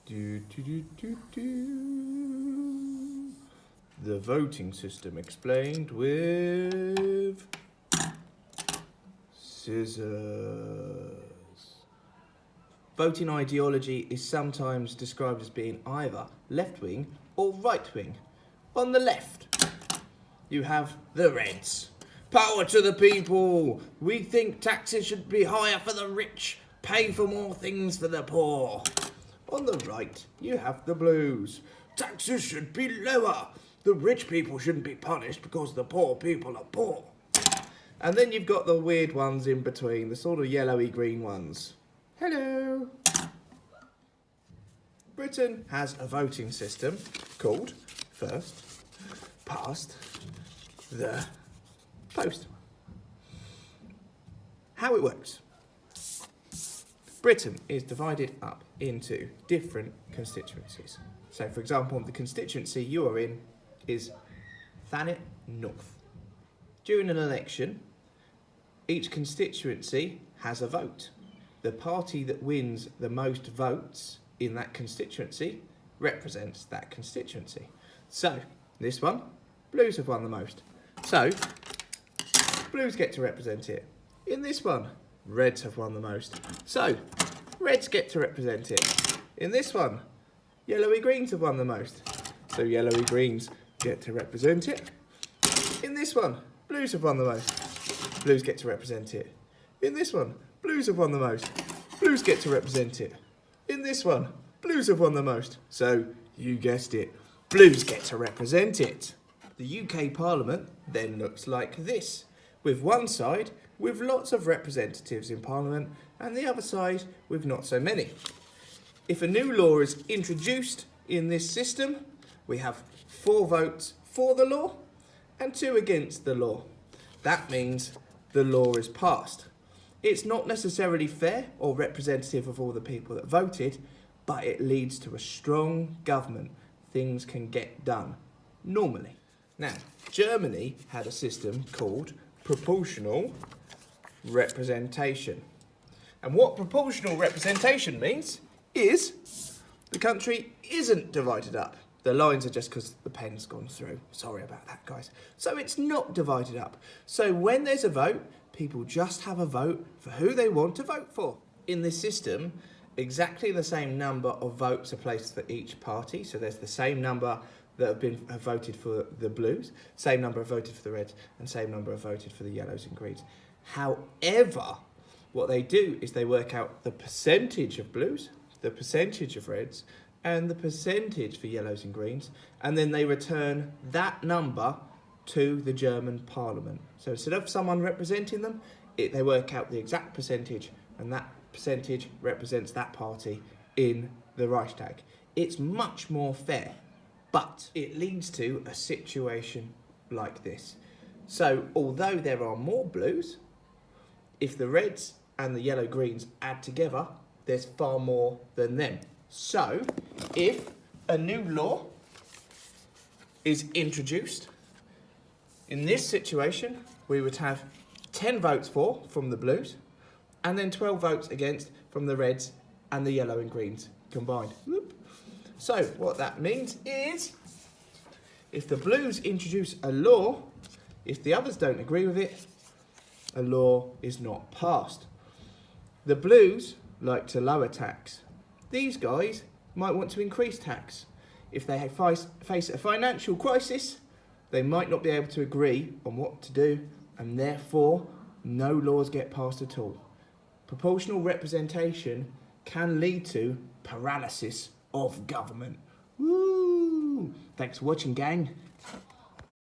Do, do, do, do, do. The voting system explained with scissors. Voting ideology is sometimes described as being either left-wing or right-wing. On the left, you have the Reds. Power to the people. We think taxes should be higher for the rich. Pay for more things for the poor. On the right, you have the Blues. Taxes should be lower. The rich people shouldn't be punished because the poor people are poor. And then you've got the weird ones in between, the sort of yellowy green ones. Hello. Britain has a voting system called first past the post. How it works. Britain is divided up into different constituencies. So, for example, the constituency you are in is Thanet North. During an election, each constituency has a vote. The party that wins the most votes in that constituency represents that constituency. So, this one, Blues have won the most. So, Blues get to represent it. In this one, Reds have won the most. So, Reds get to represent it. In this one, Yellowy Greens have won the most. So, Yellowy Greens get to represent it. In this one, Blues have won the most. Blues get to represent it. In this one, Blues have won the most. Blues get to represent it. In this one, Blues have won the most. So, you guessed it, Blues get to represent it. The UK Parliament then looks like this, with one side with lots of representatives in Parliament and the other side with not so many. If a new law is introduced in this system, we have 4 votes for the law and 2 against the law. That means the law is passed. It's not necessarily fair or representative of all the people that voted, but it leads to a strong government. Things can get done normally. Now, Germany had a system called proportional representation. And what proportional representation means is the country isn't divided up. The lines are just because the pen's gone through. Sorry about that, guys. So it's not divided up. So when there's a vote, people just have a vote for who they want to vote for. In this system, exactly the same number of votes are placed for each party. So there's the same number that have voted for the Blues, same number have voted for the Reds, and same number have voted for the Yellows and Greens. However, what they do is they work out the percentage of Blues, the percentage of Reds, and the percentage for Yellows and Greens, and then they return that number to the German Parliament. So instead of someone representing them, they work out the exact percentage, and that percentage represents that party in the Reichstag. It's much more fair, but it leads to a situation like this. So although there are more Blues, if the Reds and the Yellow Greens add together, there's far more than them. So if a new law is introduced, in this situation, we would have 10 votes for from the Blues and then 12 votes against from the Reds and the Yellow and Greens combined. Whoop. So what that means is if the Blues introduce a law, if the others don't agree with it, a law is not passed. The Blues like to lower tax. These guys might want to increase tax. If they face a financial crisis, they might not be able to agree on what to do, and therefore no laws get passed at all. Proportional representation can lead to paralysis of government. Woo! Thanks for watching, gang.